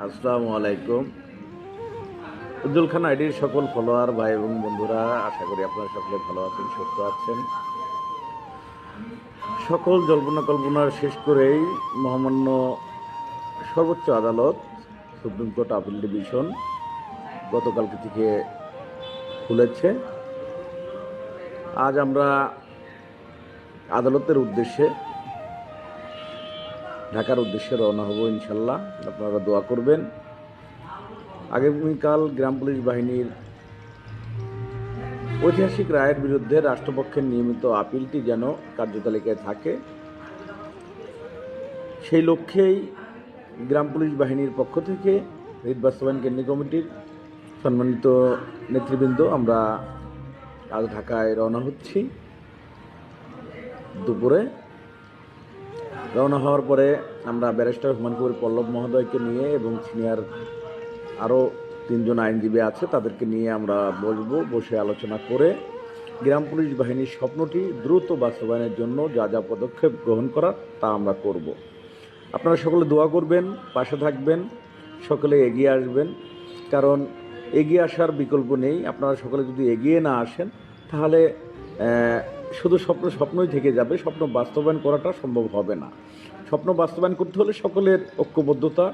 আসসালামু আলাইকুম। উজ্জ্বল খান আইডির সকল ফলোয়ার ভাই এবং বন্ধুরা, আশা করি আপনারা সকলে ভালো আছেন, সুস্থ আছেন। সকল জল্পনা কল্পনার শেষ করেই মহামান্য সর্বোচ্চ আদালত সুপ্রিম কোর্ট আপিল ডিভিশন গতকালকে থেকে খুলেছে। আজ আমরা আদালতের উদ্দেশ্যে ঢাকার উদ্দেশ্যে রওনা হব ইনশাল্লাহ। আপনারা দোয়া করবেন। আগামীকাল গ্রাম পুলিশ বাহিনীর ঐতিহাসিক রায়ের বিরুদ্ধে রাষ্ট্রপক্ষের নিয়মিত আপিলটি যেন কার্যতালিকায় থাকে, সেই লক্ষ্যেই গ্রাম পুলিশ বাহিনীর পক্ষ থেকে রিট বাস্তবায়ন কেন্দ্রীয় কমিটির সম্মানিত নেতৃবৃন্দ আমরা আজ ঢাকায় রওনা হচ্ছি। দুপুরে রওনা হওয়ার পরে আমরা ব্যারিস্টার হুমায়ুন কবির পল্লব মহোদয়কে নিয়ে এবং সিনিয়র আরও 3 জন আইনজীবী আছে তাদেরকে নিয়ে আমরা বসে আলোচনা করে গ্রাম পুলিশ বাহিনীর স্বপ্নটি দ্রুত বাস্তবায়নের জন্য যা যা পদক্ষেপ গ্রহণ করার তা আমরা করব। আপনারা সকলে দোয়া করবেন, পাশে থাকবেন, সকলে এগিয়ে আসবেন, কারণ এগিয়ে আসার বিকল্প নেই। আপনারা সকলে যদি এগিয়ে না আসেন তাহলে শুধু স্বপ্নই থেকে যাবে, স্বপ্ন বাস্তবায়ন করাটা সম্ভব হবে না। স্বপ্ন বাস্তবায়ন করতে হলে সকলের ঐক্যবদ্ধতা